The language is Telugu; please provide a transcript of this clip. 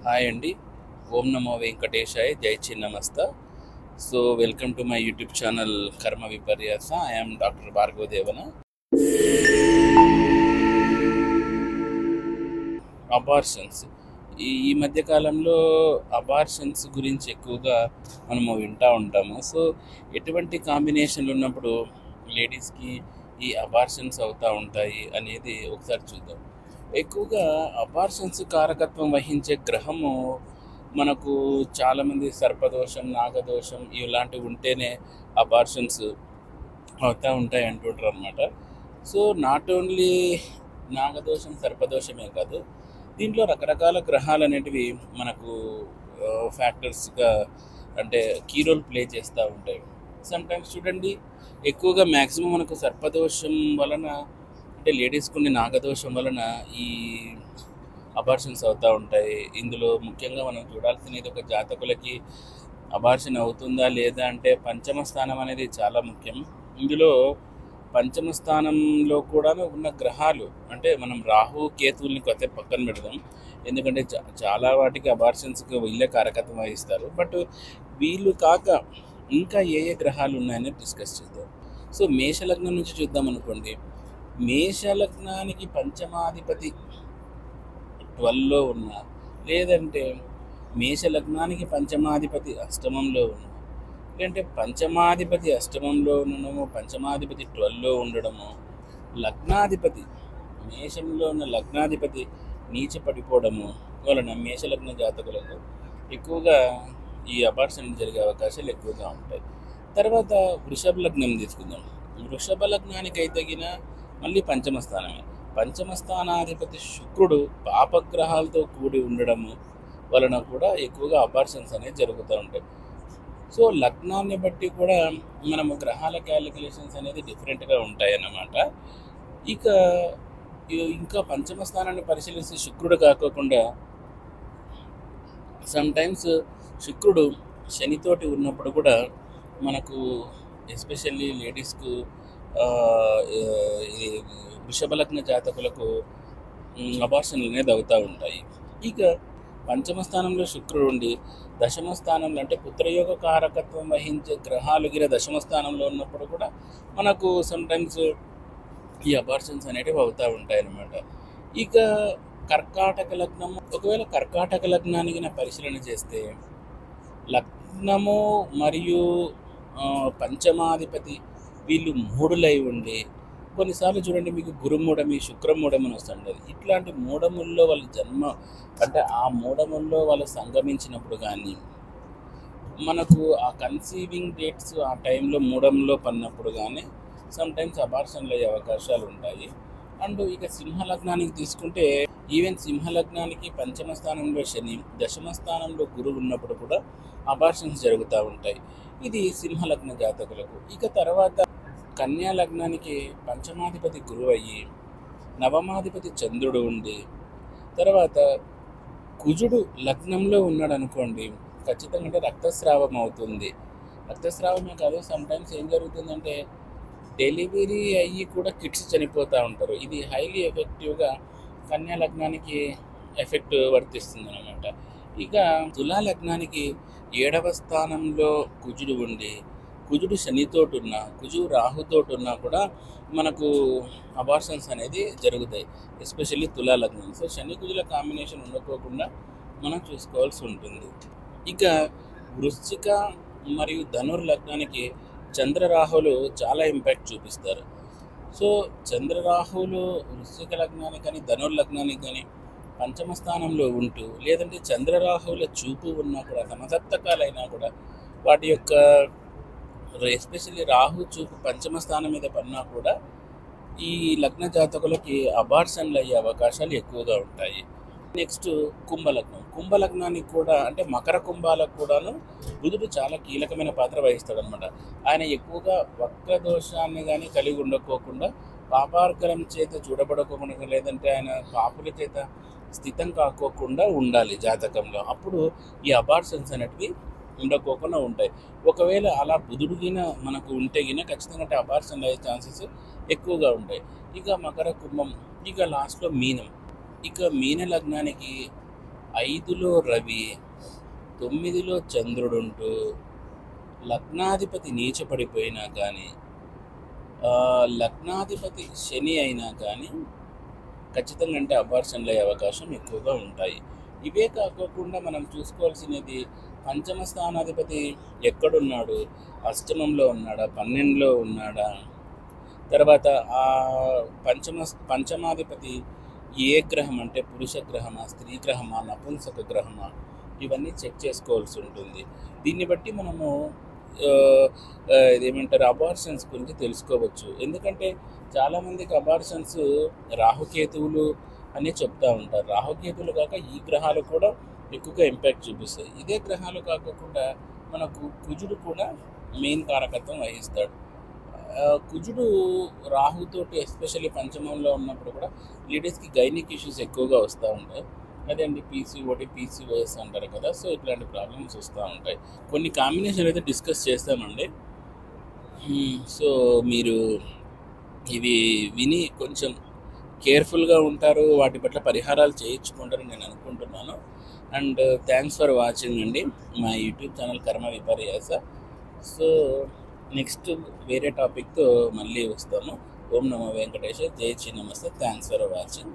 హాయ్ అండి. ఓం నమో వెంకటేశాయ. జై Chinnamasta. So welcome to my YouTube channel Karma Viparyasa. I am doctor Bhargava Devana. Abortions ఈ మధ్య కాలంలో అబార్షన్స్ గురించి ఎక్కువగా మనము వింటూ ఉంటాము. సో ఎటువంటి కాంబినేషన్లు ఉన్నప్పుడు లేడీస్కి ఈ అబార్షన్స్ అవుతూ ఉంటాయి అనేది ఒకసారి చూద్దాం. ఎక్కువగా అబార్షన్స్ కారకత్వం వహించే గ్రహము మనకు చాలామంది సర్పదోషం, నాగదోషం ఇలాంటివి ఉంటేనే అబార్షన్స్ అవుతూ ఉంటాయి అంటుంటారు అనమాట. సో నాట్ ఓన్లీ నాగదోషం, సర్పదోషమే కాదు, దీంట్లో రకరకాల గ్రహాలు అనేటివి మనకు ఫ్యాక్టర్స్గా అంటే కీ రోల్ ప్లే చేస్తూ ఉంటాయి. సమ్టైమ్స్ చూడండి, ఎక్కువగా మ్యాక్సిమం మనకు సర్పదోషం వలన అంటే లేడీస్కి ఉండే నాగదోషం వలన ఈ అబార్షన్స్ అవుతూ ఉంటాయి. ఇందులో ముఖ్యంగా మనం చూడాల్సినది ఒక జాతకులకి అబార్షన్ అవుతుందా లేదా అంటే పంచమ స్థానం అనేది చాలా ముఖ్యం. ఇందులో పంచమ స్థానంలో కూడా ఉన్న గ్రహాలు అంటే మనం రాహు కేతువుల్ని కొత్త పక్కన పెడదాం, ఎందుకంటే చాలా వాటికి అబార్షన్స్కి వీళ్ళే కారకత్వం వహిస్తారు. బట్ వీళ్ళు కాక ఇంకా ఏ ఏ గ్రహాలు ఉన్నాయని డిస్కస్ చేద్దాం. సో మేషలగ్నం నుంచి చూద్దాం అనుకోండి. మేషలగ్నానికి పంచమాధిపతి 12లో ఉన్న, లేదంటే మేషలగ్నానికి పంచమాధిపతి అష్టమంలో ఉన్న, లేదంటే పంచమాధిపతి అష్టమంలో ఉండడము, పంచమాధిపతి 12లో ఉండడము, లగ్నాధిపతి మేషంలో ఉన్న లగ్నాధిపతి నీచ పడిపోవడము వలన మేషలగ్న జాతకులకు ఎక్కువగా ఈ అబార్షన్ జరిగే అవకాశాలు ఎక్కువగా ఉంటాయి. తర్వాత వృషభ లగ్నం తీసుకుందాం. వృషభ లగ్నానికి అయితే తగిన మళ్ళీ పంచమ స్థానమే. పంచమ స్థానాధిపతి శుక్రుడు పాపగ్రహాలతో కూడి ఉండడము వలన కూడా ఎక్కువగా అబార్షన్స్ అనేవి జరుగుతూ ఉంటాయి. సో లగ్నాన్ని బట్టి కూడా మనము గ్రహాల క్యాలిక్యులేషన్స్ అనేది డిఫరెంట్గా ఉంటాయి అన్నమాట. ఇక ఇంకా పంచమ స్థానాన్ని పరిశీలిస్తే శుక్రుడు కాకుండా సమ్టైమ్స్ శుక్రుడు శనితోటి ఉన్నప్పుడు కూడా మనకు ఎస్పెషల్లీ లేడీస్కు ఈ వృషభ లగ్న జాతకులకు అబార్షన్లు అనేది అవుతూ ఉంటాయి. ఇక పంచమ స్థానంలో శుక్రుడు ఉండి దశమ స్థానంలో అంటే పుత్రయోగ కారకత్వం వహించే గ్రహాలు గిర దశమ స్థానంలో ఉన్నప్పుడు కూడా మనకు సమ్టైమ్స్ ఈ అబార్షన్స్ అనేటివి అవుతూ ఉంటాయి అన్నమాట. ఇక కర్కాటక లగ్నము, ఒకవేళ కర్కాటక లగ్నానికి పరిశీలన చేస్తే లగ్నము మరియు పంచమాధిపతి వీళ్ళు మూడులై ఉండి, కొన్నిసార్లు చూడండి మీకు గురుమూఢమి, శుక్రమూఢమి అని వస్తుంటుంది. ఇట్లాంటి మూఢముల్లో వాళ్ళ జన్మ అంటే ఆ మూఢముల్లో వాళ్ళు సంగమించినప్పుడు కానీ మనకు ఆ కన్సీవింగ్ డేట్స్ ఆ టైంలో మూఢంలో పడినప్పుడు కానీ సమ్టైమ్స్ అబార్షన్లు అయ్యే అవకాశాలు ఉంటాయి. అండ్ ఇక సింహలగ్నానికి తీసుకుంటే ఈవెన్ సింహలగ్నానికి పంచమ స్థానంలో శని, దశమ స్థానంలో గురువు ఉన్నప్పుడు కూడా అబార్షన్స్ జరుగుతూ ఉంటాయి. ఇది సింహలగ్న జాతకులకు. ఇక తర్వాత కన్యా లగ్నానికి పంచమాధిపతి గురువు అయ్యి నవమాధిపతి చంద్రుడు ఉండి తర్వాత కుజుడు లగ్నంలో ఉన్నాడు అనుకోండి, ఖచ్చితంగా అంటే రక్తస్రావం అవుతుంది. రక్తస్రావమే కాదు, సమ్టైమ్స్ ఏం జరుగుతుందంటే డెలివరీ అయ్యి కూడా కిడ్స్ చనిపోతూ ఉంటారు. ఇది హైలీ ఎఫెక్టివ్గా కన్యా లగ్నానికి ఎఫెక్ట్ వర్తిస్తుంది అనమాట. ఇక తులా లగ్నానికి 7వ స్థానంలో కుజుడు ఉండి, కుజుడు శనితోటి ఉన్నా, కుజుడు రాహుతోటి ఉన్నా కూడా మనకు అబార్షన్స్ అనేది జరుగుతాయి, ఎస్పెషల్లీ తులా లగ్నం. సో శని కుజుల కాంబినేషన్ ఉండకోకుండా మనం చూసుకోవాల్సి ఉంటుంది. ఇక వృశ్చిక మరియు ధనుర్ లగ్నానికి చంద్రరాహులు చాలా ఇంపాక్ట్ చూపిస్తారు. సో చంద్రరాహులు వృశ్చిక లగ్నానికి కానీ ధనుర్ లగ్నానికి కానీ పంచమ స్థానంలో ఉంటూ, లేదంటే చంద్రరాహువుల చూపు ఉన్నా కూడా సమసప్తకాలైనా కూడా వాటి యొక్క ఎస్పెషల్లీ రాహు చూపు పంచమ స్థానం మీద పడినా కూడా ఈ లగ్న జాతకులకి అబార్షన్లు అయ్యే అవకాశాలు ఎక్కువగా ఉంటాయి. నెక్స్ట్ కుంభలగ్నం. కుంభలగ్నానికి కూడా అంటే మకర కుంభాలకు కూడాను బుధుడు చాలా కీలకమైన పాత్ర వహిస్తాడు అనమాట. ఆయన ఎక్కువగా వక్రదోషాన్ని కానీ కలిగి ఉండకోకుండా, పాపార్కరం చేత చూడబడకోకుండా, లేదంటే ఆయన పాపుల చేత స్థితం కాకోకుండా ఉండాలి జాతకంలో. అప్పుడు ఈ అబార్షన్స్ అనేటివి ఉండకోకుండా ఉంటాయి. ఒకవేళ అలా బుధుడు గిన మనకు ఉంటే గిన ఖచ్చితంగా అబార్షన్ అయ్యే ఛాన్సెస్ ఎక్కువగా ఉంటాయి. ఇక మకర కుంభం, ఇక లాస్ట్లో మీనం. ఇక మీన లగ్నానికి 5లో రవి, 9లో చంద్రుడుంటూ లగ్నాధిపతి నీచపడిపోయినా కానీ, లగ్నాధిపతి శని అయినా కానీ ఖచ్చితంగా అంటే అబార్షన్లు అయ్యే అవకాశం ఎక్కువగా ఉంటాయి. ఇవే కాకోకుండా మనం చూసుకోవాల్సినది పంచమ స్థానాధిపతి ఎక్కడున్నాడు, అష్టమంలో ఉన్నాడా, 12లో ఉన్నాడా, తర్వాత ఆ పంచమాధిపతి ఏ గ్రహం అంటే పురుష గ్రహమా, స్త్రీ గ్రహమా, నపుంసక గ్రహమా, ఇవన్నీ చెక్ చేసుకోవాల్సి ఉంటుంది. దీన్ని బట్టి మనము ఇదేమంటారు అబార్షన్స్ గురించి తెలుసుకోవచ్చు. ఎందుకంటే చాలామందికి అబార్షన్స్ రాహుకేతువులు అని చెప్తూ ఉంటారు. రాహుకేతువులు కాక ఈ గ్రహాలు కూడా ఎక్కువగా ఇంపాక్ట్ చూపిస్తాయి. ఇదే గ్రహాలు కాకుండా మనకు కుజుడు కూడా మెయిన్ కారకత్వం వహిస్తాడు. కుజుడు రాహుతోటి ఎస్పెషల్లీ పంచమంలో ఉన్నప్పుడు కూడా లేడీస్కి గైనిక్ ఇష్యూస్ ఎక్కువగా వస్తూ ఉంటాయి. అదే అండి పీసీఓడి, పీసీఓఎస్ అంటారు కదా. సో ఇట్లాంటి ప్రాబ్లమ్స్ వస్తూ ఉంటాయి. కొన్ని కాంబినేషన్ అయితే డిస్కస్ చేస్తామండి. సో మీరు ఇవి విని కొంచెం కేర్ఫుల్గా ఉంటారు, వాటి పట్ల పరిహారాలు చేయించుకుంటారని నేను అనుకుంటున్నాను. అండ్ థ్యాంక్స్ ఫర్ వాచింగ్ అండి మా YouTube channel Karma విపర్యాస. So next వేరే టాపిక్తో మళ్ళీ వస్తాము. ఓం నమో వెంకటేశ్వర, జై శ్రీ నమస్తే. Thanks for watching.